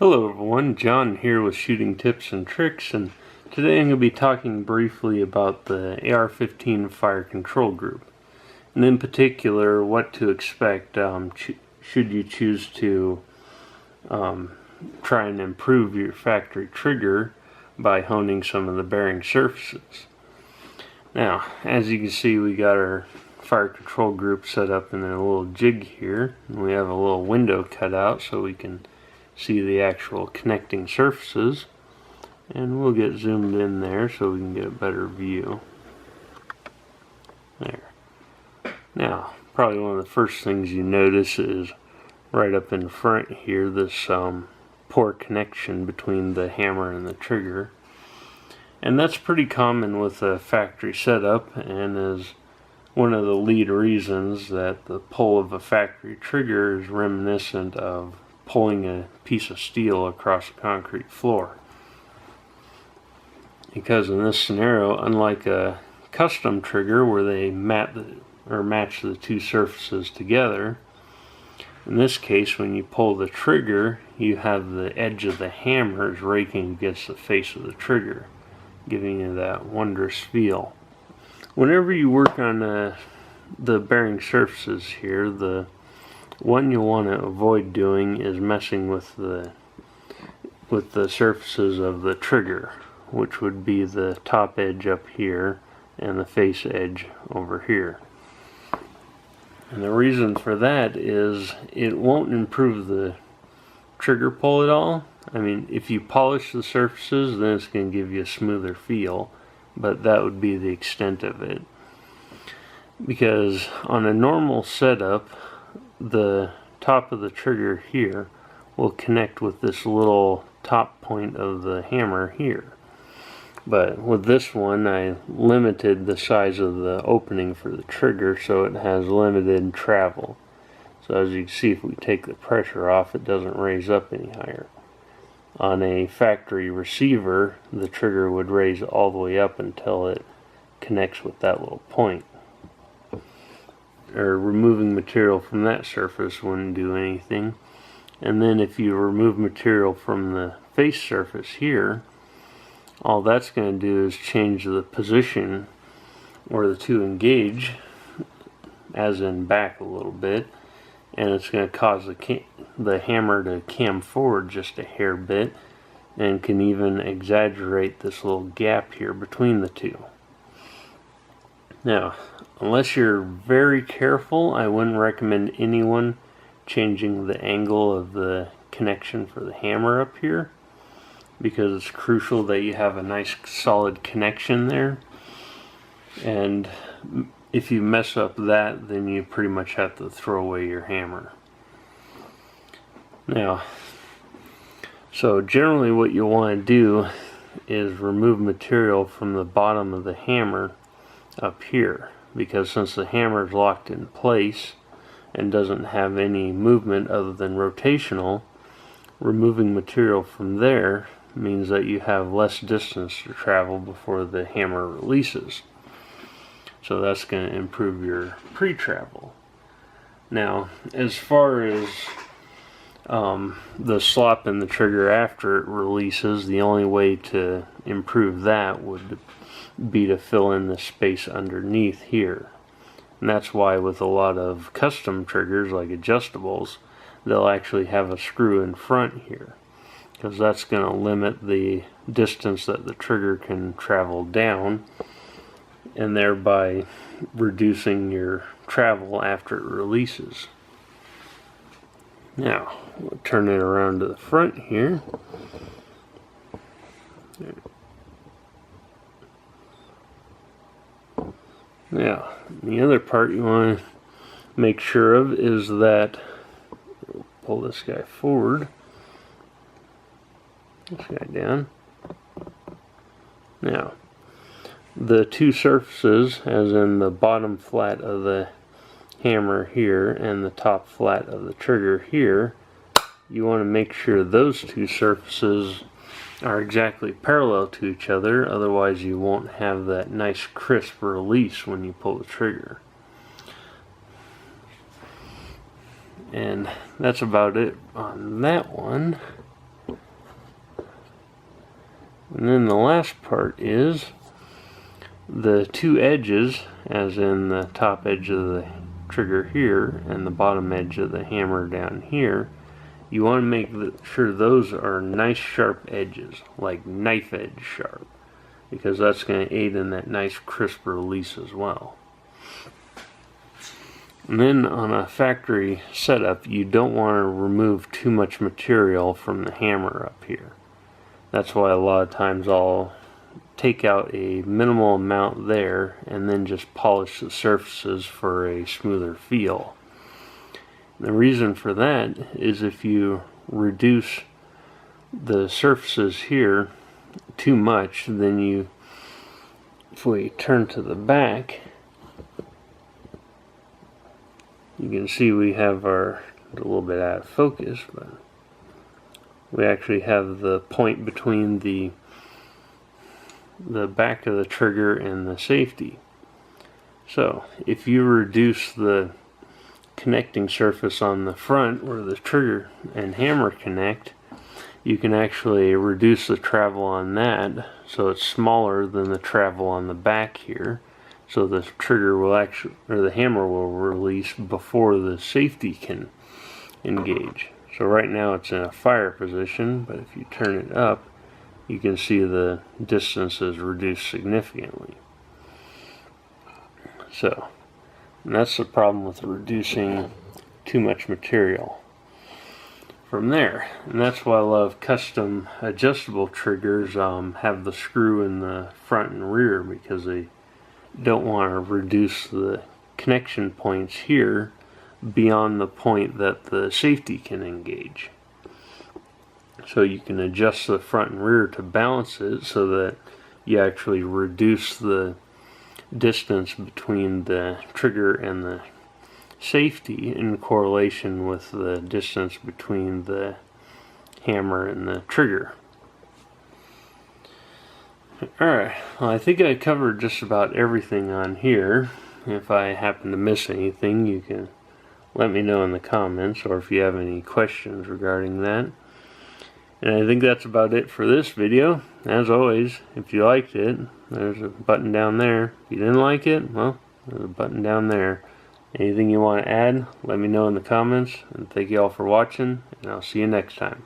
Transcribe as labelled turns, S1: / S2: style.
S1: Hello everyone, John here with Shooting Tips and Tricks, and today I'm going to be talking briefly about the AR-15 fire control group, and in particular what to expect should you choose to try and improve your factory trigger by honing some of the bearing surfaces. Now, as you can see, we got our fire control group set up in a little jig here, and we have a little window cut out so we can see the actual connecting surfaces, and we'll get zoomed in there so we can get a better view. There. Now, probably one of the first things you notice is right up in front here, this poor connection between the hammer and the trigger. And that's pretty common with a factory setup, and is one of the lead reasons that the pull of a factory trigger is reminiscent of pulling a piece of steel across a concrete floor. Because in this scenario, unlike a custom trigger where they match the two surfaces together, in this case when you pull the trigger, you have the edge of the hammer is raking against the face of the trigger, giving you that wondrous feel. Whenever you work on the bearing surfaces here, the one you'll want to avoid doing is messing with the surfaces of the trigger, which would be the top edge up here and the face edge over here. And the reason for that is it won't improve the trigger pull at all. I mean, if you polish the surfaces, then it's going to give you a smoother feel, but that would be the extent of it. Because on a normal setup, the top of the trigger here will connect with this little top point of the hammer here. But with this one, I limited the size of the opening for the trigger so it has limited travel. So as you can see, if we take the pressure off, it doesn't raise up any higher. On a factory receiver, the trigger would raise all the way up until it connects with that little point. Or removing material from that surface wouldn't do anything. And then if you remove material from the face surface here, all that's going to do is change the position where the two engage, as in back a little bit, and it's going to cause the hammer to cam forward just a hair bit, and can even exaggerate this little gap here between the two. Now, unless you're very careful, I wouldn't recommend anyone changing the angle of the connection for the hammer up here, because it's crucial that you have a nice solid connection there. And if you mess up that, then you pretty much have to throw away your hammer. Now, so generally what you want to do is remove material from the bottom of the hammer up here, because since the hammer is locked in place and doesn't have any movement other than rotational, removing material from there means that you have less distance to travel before the hammer releases. So that's going to improve your pre-travel. Now, as far as the slop in the trigger after it releases, the only way to improve that would be to fill in the space underneath here. And that's why with a lot of custom triggers like adjustables, they'll actually have a screw in front here, because that's going to limit the distance that the trigger can travel down, and thereby reducing your travel after it releases. Now, we'll turn it around to the front here. Now, the other part you want to make sure of is that, pull this guy forward, this guy down. Now, the two surfaces, as in the bottom flat of the hammer here and the top flat of the trigger here, you want to make sure those two surfaces are exactly parallel to each other, otherwise you won't have that nice crisp release when you pull the trigger. And that's about it on that one. And then the last part is the two edges, as in the top edge of the trigger here and the bottom edge of the hammer down here. You want to make sure those are nice sharp edges, like knife edge sharp, because that's going to aid in that nice crisp release as well. And then on a factory setup, you don't want to remove too much material from the hammer up here. That's why a lot of times I'll take out a minimal amount there and then just polish the surfaces for a smoother feel. The reason for that is if you reduce the surfaces here too much, then if we turn to the back, you can see we have a little bit out of focus, but we actually have the point between the back of the trigger and the safety. So if you reduce the connecting surface on the front where the trigger and hammer connect, you can actually reduce the travel on that so it's smaller than the travel on the back here. So the trigger will actually, or the hammer will release before the safety can engage. So right now it's in a fire position, but if you turn it up, you can see the distance is reduced significantly. So, and that's the problem with reducing too much material from there. And that's why a lot of custom adjustable triggers have the screw in the front and rear, because they don't want to reduce the connection points here beyond the point that the safety can engage. So you can adjust the front and rear to balance it so that you actually reduce the distance between the trigger and the safety in correlation with the distance between the hammer and the trigger. Alright, well, I think I covered just about everything on here. If I happen to miss anything, you can let me know in the comments, or if you have any questions regarding that. And I think that's about it for this video. As always, if you liked it, there's a button down there. If you didn't like it, well, there's a button down there. Anything you want to add, let me know in the comments. And thank you all for watching, and I'll see you next time.